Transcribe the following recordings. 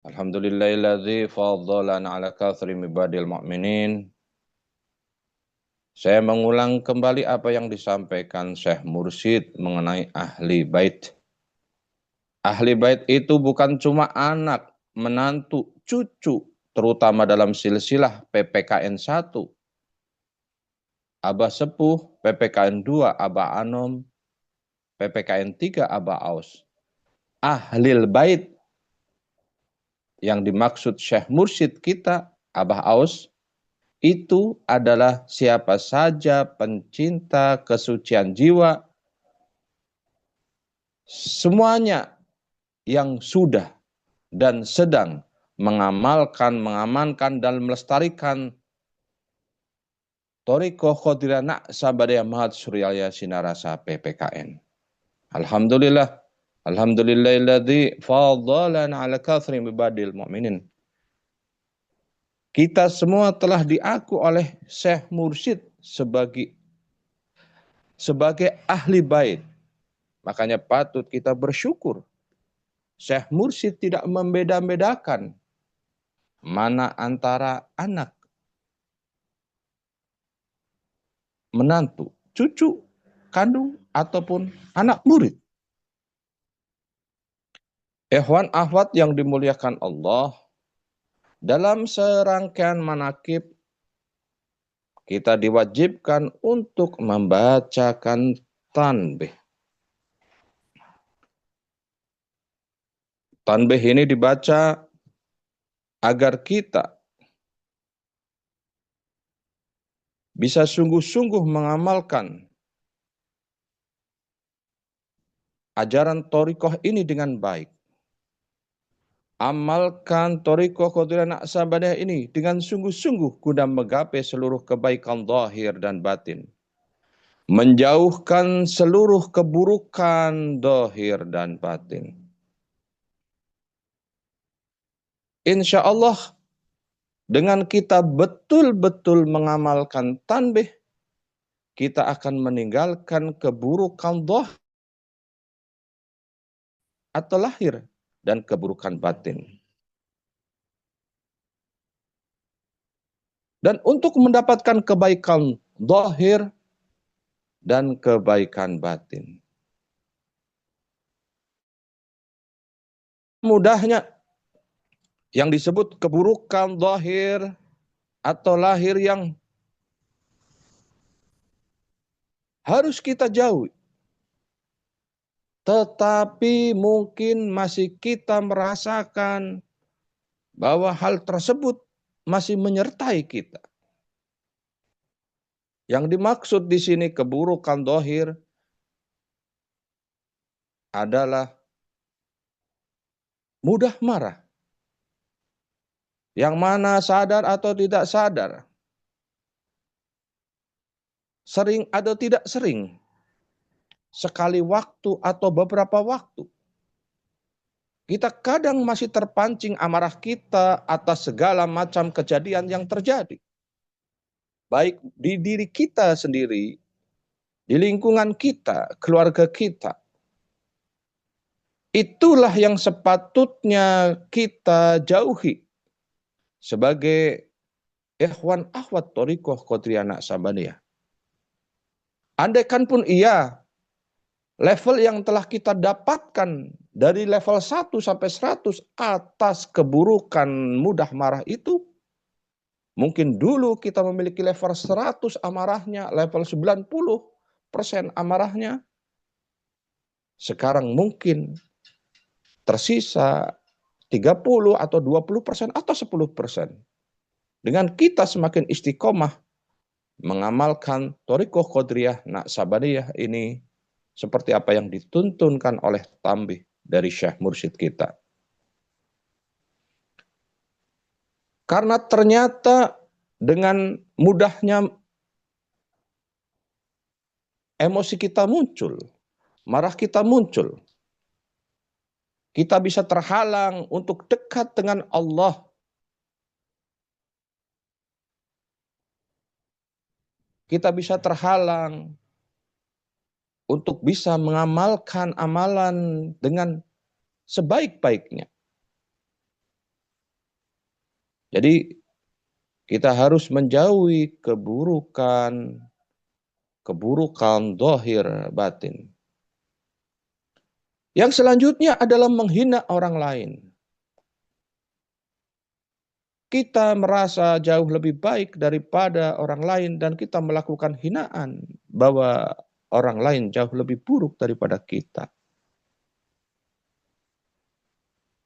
Alhamdulillahilladzi faddalana ala katsri ibadil mu'minin. Saya mengulang kembali apa yang disampaikan Syekh Mursyid mengenai ahli bait. Ahli bait itu bukan cuma anak, menantu, cucu, terutama dalam silsilah PPKN 1, Abah Sepuh, PPKN 2, Abah Anom, PPKN 3, Abah Aus. Ahlil bait yang dimaksud Syekh Mursyid kita, Abah Aus, itu adalah siapa saja pencinta kesucian jiwa, semuanya yang sudah dan sedang mengamankan dan melestarikan Thariqah Qadiriyah Naqsabandiyah Mahat Suryalya Sinarasa PPKN. Alhamdulillah, alhamdulillahilladzi faddalana ala katsrin ibadil mu'minin. Kita semua telah diaku oleh Syekh Mursyid sebagai ahli bait. Makanya patut kita bersyukur. Syekh Mursyid tidak membeda-bedakan mana antara anak, menantu, cucu, kandung, ataupun anak murid. Ikhwan akhwat yang dimuliakan Allah, dalam serangkaian manakib kita diwajibkan untuk membacakan tanbih. Tanbih ini dibaca agar kita bisa sungguh-sungguh mengamalkan ajaran thariqah ini dengan baik. Amalkan thariqah Qadiriyah Naqsabandiyah ini dengan sungguh-sungguh guna menggapai seluruh kebaikan zahir dan batin. Menjauhkan seluruh keburukan zahir dan batin. Insya Allah dengan kita betul-betul mengamalkan tanbih, kita akan meninggalkan keburukan zahir atau lahir dan keburukan batin. Dan untuk mendapatkan kebaikan zahir dan kebaikan batin, mudahnya yang disebut keburukan zahir atau lahir yang harus kita jauhi. Tetapi mungkin masih kita merasakan bahwa hal tersebut masih menyertai kita. Yang dimaksud di sini keburukan zahir adalah mudah marah. Yang mana sadar atau tidak sadar, sering atau tidak sering, sekali waktu atau beberapa waktu, kita kadang masih terpancing amarah kita atas segala macam kejadian yang terjadi. Baik di diri kita sendiri, di lingkungan kita, keluarga kita. Itulah yang sepatutnya kita jauhi sebagai ikhwan akhwat thariqah Qadiriyah Naqsabandiyah. Andaikan pun iya, level yang telah kita dapatkan dari level 1 sampai 100 atas keburukan mudah marah itu, mungkin dulu kita memiliki level 100 amarahnya, level 90% amarahnya. Sekarang mungkin tersisa 30 atau 20% atau 10%. Dengan kita semakin istiqomah mengamalkan thariqah Qadiriyah Naqsabandiyah ini seperti apa yang dituntunkan oleh tanbih dari Syekh Mursyid kita. Karena ternyata dengan mudahnya emosi kita muncul, marah kita muncul, kita bisa terhalang untuk dekat dengan Allah. Kita bisa terhalang untuk bisa mengamalkan amalan dengan sebaik-baiknya. Jadi kita harus menjauhi keburukan zahir batin. Yang selanjutnya adalah menghina orang lain. Kita merasa jauh lebih baik daripada orang lain dan kita melakukan hinaan bahwa orang lain jauh lebih buruk daripada kita.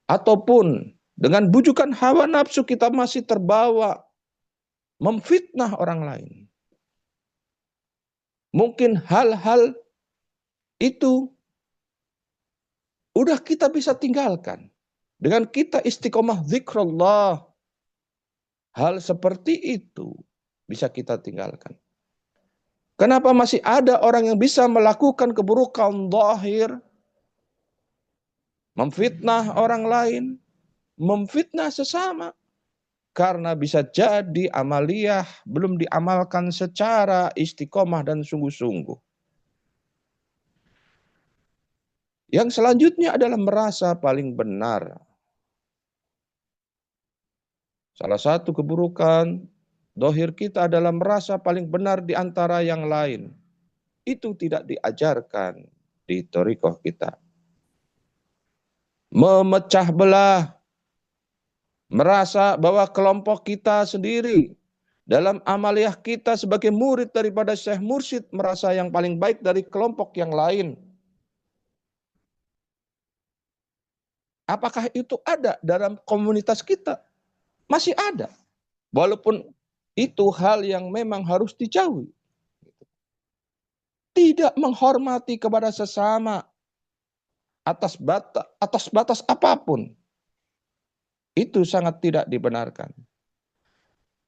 Ataupun dengan bujukan hawa nafsu kita masih terbawa memfitnah orang lain. Mungkin hal-hal itu udah kita bisa tinggalkan. Dengan kita istiqomah zikrullah, hal seperti itu bisa kita tinggalkan. Kenapa masih ada orang yang bisa melakukan keburukan zahir, memfitnah orang lain, memfitnah sesama? Karena bisa jadi amaliyah belum diamalkan secara istiqomah dan sungguh-sungguh. Yang selanjutnya adalah merasa paling benar. Salah satu keburukan zahir kita adalah merasa paling benar di antara yang lain. Itu tidak diajarkan di thariqah kita. Memecah belah, merasa bahwa kelompok kita sendiri dalam amaliyah kita sebagai murid daripada Syekh Mursyid merasa yang paling baik dari kelompok yang lain. Apakah itu ada dalam komunitas kita? Masih ada. Walaupun itu hal yang memang harus dijauhi. Tidak menghormati kepada sesama atas batas apapun. Itu sangat tidak dibenarkan.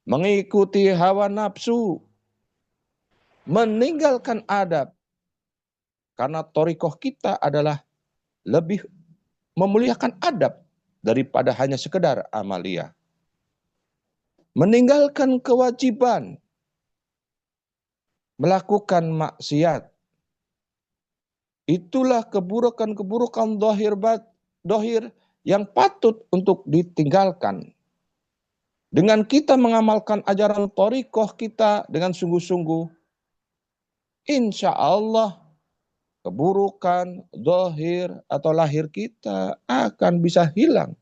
Mengikuti hawa nafsu, meninggalkan adab. Karena thariqah kita adalah lebih memuliakan adab daripada hanya sekedar amaliyah. Meninggalkan kewajiban, melakukan maksiat. Itulah keburukan-keburukan zahir yang patut untuk ditinggalkan. Dengan kita mengamalkan ajaran thariqah kita dengan sungguh-sungguh, insya Allah keburukan zahir atau lahir kita akan bisa hilang.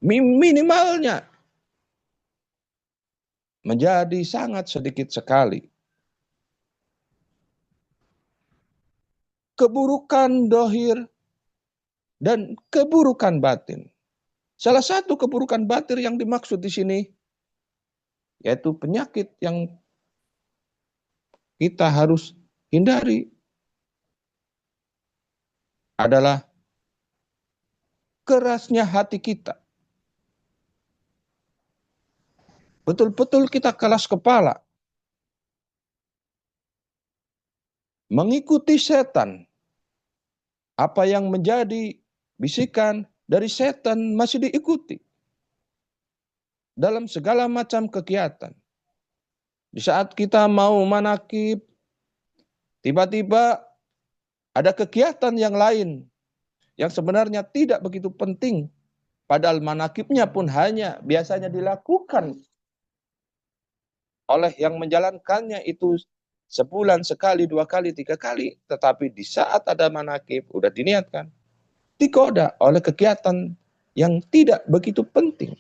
Minimalnya menjadi sangat sedikit sekali. Keburukan zahir dan keburukan batin. Salah satu keburukan batin yang dimaksud di sini yaitu penyakit yang kita harus hindari adalah kerasnya hati kita. Betul-betul kita keras kepala. Mengikuti setan. Apa yang menjadi bisikan dari setan masih diikuti. Dalam segala macam kegiatan. Di saat kita mau manakib, tiba-tiba ada kegiatan yang lain yang sebenarnya tidak begitu penting. Padahal manakibnya pun hanya biasanya dilakukan oleh yang menjalankannya itu sebulan sekali, 2 kali, 3 kali. Tetapi di saat ada manakib, udah diniatkan. Digoda oleh kegiatan yang tidak begitu penting.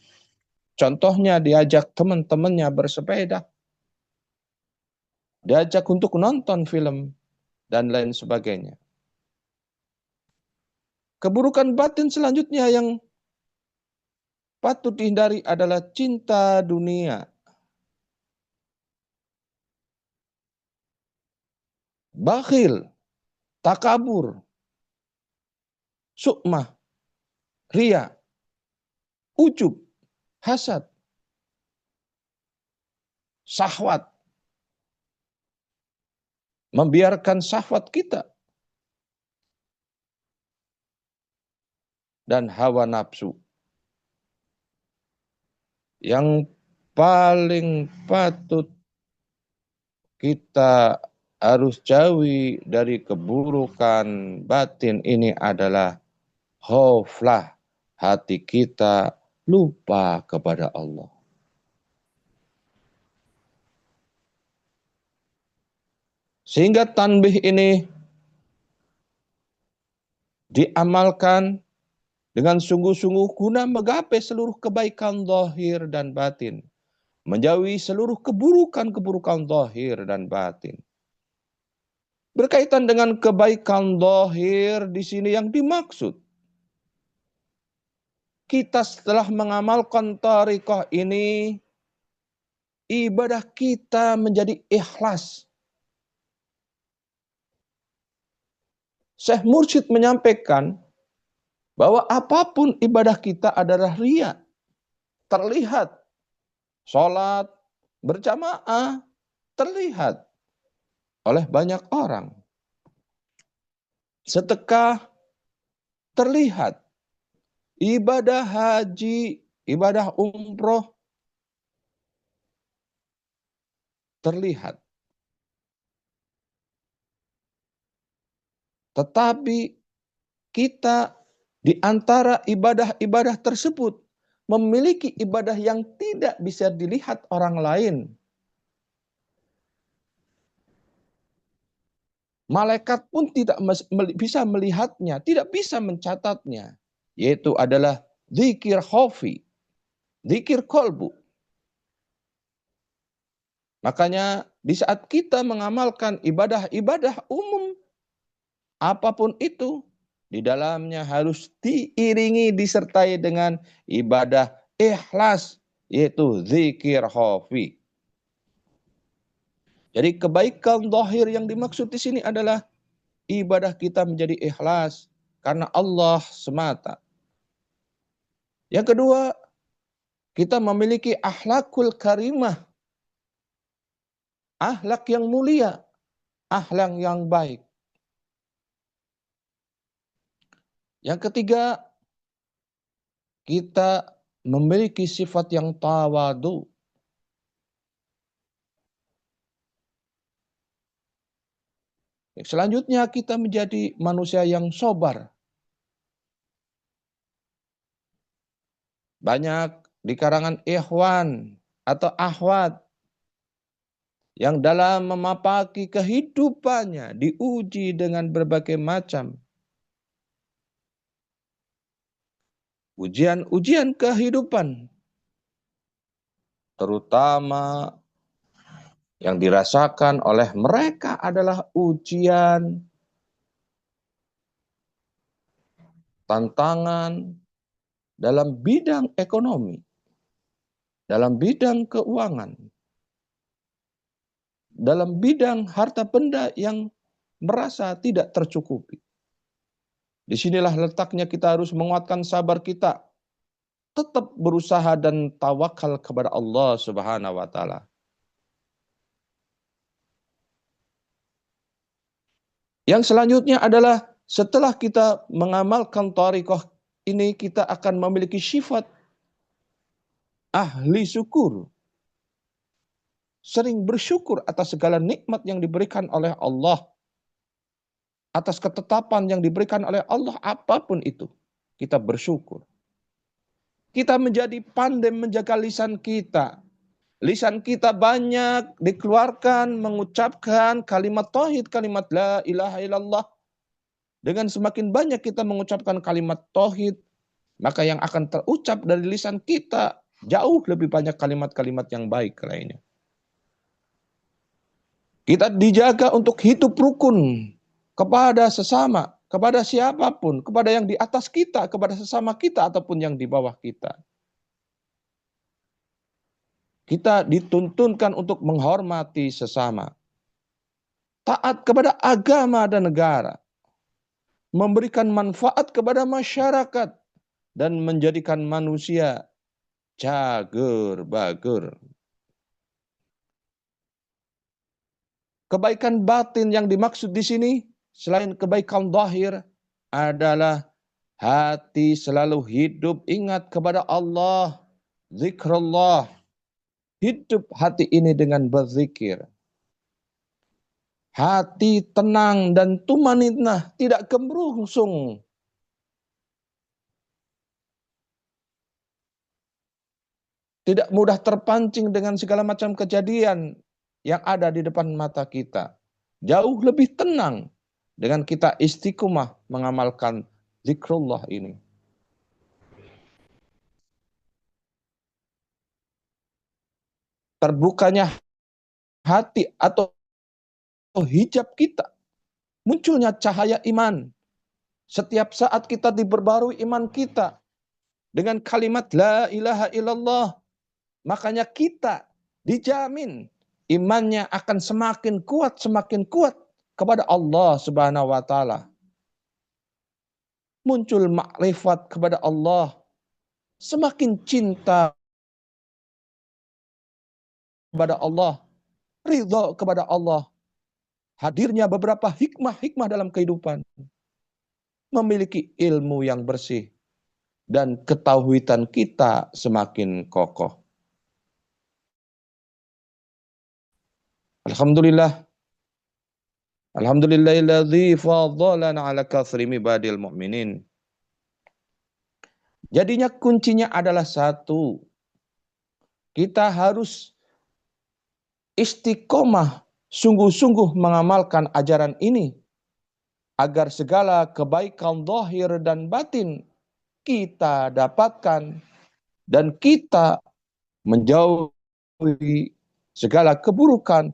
Contohnya diajak teman-temannya bersepeda. Diajak untuk nonton film dan lain sebagainya. Keburukan batin selanjutnya yang patut dihindari adalah cinta dunia. Bakhil, takabur, sukmah, ria, ujub, hasad, syahwat. Membiarkan syahwat kita dan hawa nafsu. Yang paling patut kita harus jauhi dari keburukan batin ini adalah khoflah, hati kita lupa kepada Allah. Sehingga tanbih ini diamalkan dengan sungguh-sungguh guna menggapai seluruh kebaikan zahir dan batin. Menjauhi seluruh keburukan-keburukan zahir dan batin. Berkaitan dengan kebaikan zahir di sini yang dimaksud. Kita setelah mengamalkan thariqah ini, ibadah kita menjadi ikhlas. Syekh Mursyid menyampaikan bahwa apapun ibadah kita adalah riya. Terlihat. Sholat berjamaah terlihat oleh banyak orang. Sedekah terlihat. Ibadah haji, ibadah umroh terlihat. Tetapi kita di antara ibadah-ibadah tersebut memiliki ibadah yang tidak bisa dilihat orang lain. Malaikat pun tidak bisa melihatnya, tidak bisa mencatatnya. Yaitu adalah zikir khafi, zikir kolbu. Makanya di saat kita mengamalkan ibadah-ibadah umum, apapun itu, di dalamnya harus diiringi, disertai dengan ibadah ikhlas, yaitu zikir khafi. Jadi kebaikan zahir yang dimaksud di sini adalah ibadah kita menjadi ikhlas karena Allah semata. Yang kedua, kita memiliki akhlakul karimah, akhlak yang mulia, akhlak yang baik. Yang ketiga, kita memiliki sifat yang tawadu. Selanjutnya kita menjadi manusia yang sabar. Banyak di kalangan ikhwan atau akhwat yang dalam memapaki kehidupannya diuji dengan berbagai macam ujian-ujian kehidupan. Terutama yang dirasakan oleh mereka adalah ujian, tantangan dalam bidang ekonomi, dalam bidang keuangan, dalam bidang harta benda yang merasa tidak tercukupi. Disinilah letaknya kita harus menguatkan sabar kita, tetap berusaha dan tawakal kepada Allah Subhanahu wa taala. Yang selanjutnya adalah setelah kita mengamalkan thariqah ini, kita akan memiliki sifat ahli syukur. Sering bersyukur atas segala nikmat yang diberikan oleh Allah. Atas ketetapan yang diberikan oleh Allah, apapun itu. Kita bersyukur. Kita menjadi pandai menjaga lisan kita. Lisan kita banyak dikeluarkan, mengucapkan kalimat tauhid, kalimat la ilaha illallah. Dengan semakin banyak kita mengucapkan kalimat tauhid, maka yang akan terucap dari lisan kita jauh lebih banyak kalimat-kalimat yang baik lainnya. Kita dijaga untuk hidup rukun kepada sesama, kepada siapapun, kepada yang di atas kita, kepada sesama kita ataupun yang di bawah kita. Kita dituntunkan untuk menghormati sesama. Taat kepada agama dan negara. Memberikan manfaat kepada masyarakat. Dan menjadikan manusia jagur bagur. Kebaikan batin yang dimaksud di sini, selain kebaikan zahir, adalah hati selalu hidup ingat kepada Allah. Zikrullah. Hidup hati ini dengan berzikir. Hati tenang dan tumaninah, tidak gemerungsung. tidak mudah terpancing dengan segala macam kejadian yang ada di depan mata kita. Jauh lebih tenang dengan kita istiqomah mengamalkan zikrullah ini. Terbukanya hati atau hijab kita, munculnya cahaya iman. Setiap saat kita diperbarui iman kita dengan kalimat la ilaha illallah, makanya kita dijamin imannya akan semakin kuat kepada Allah Subhanahu wa taala. Muncul makrifat kepada Allah, semakin cinta kepada Allah, ridha kepada Allah. Hadirnya beberapa hikmah-hikmah dalam kehidupan. Memiliki ilmu yang bersih dan ketauhidan kita semakin kokoh. Alhamdulillah. Alhamdulillahilladzi fadhalana ala katsri ibadil mu'minin. Jadinya kuncinya adalah satu. Kita harus istiqomah, sungguh-sungguh mengamalkan ajaran ini agar segala kebaikan zahir dan batin kita dapatkan dan kita menjauhi segala keburukan.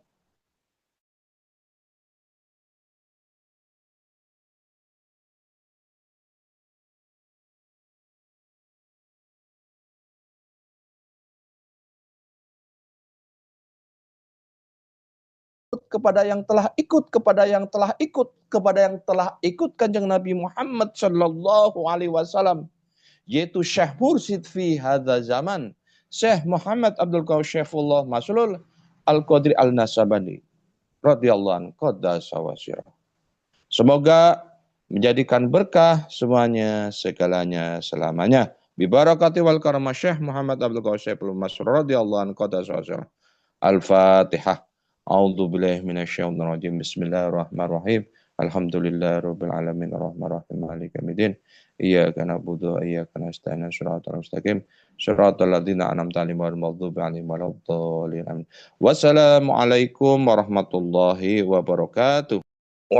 Kepada yang telah ikut, kepada yang telah ikut, kepada yang telah ikut Kanjeng Nabi Muhammad sallallahu alaihi wasallam, yaitu Syekh Mursyid fi hadza zaman, Syekh Muhammad Abdul Qadir Syaifullah Maslul Al-Qadri Al-Nasabandi radhiyallahu anhu qaddasa wasirah. Semoga menjadikan berkah semuanya, segalanya, selamanya. Bibarakati wal karamah Syekh Muhammad Abdul Qadir Syaifullah Maslul radhiyallahu anhu qaddasa wasirah. Al-Fatihah. A'udzu billahi minasyaitonir rajim. Bismillahirrahmanirrahim. Alhamdulillahirabbil alamin arrahmanirrahim maliki yaumiddin. Iyyaka na'budu wa iyyaka nasta'in. Shiratal mustaqim. Shiratal ladzina an'amta 'alaihim ghairil maghdubi 'alaihim waladdallin. Wassalamualaikum warahmatullahi wabarakatuh.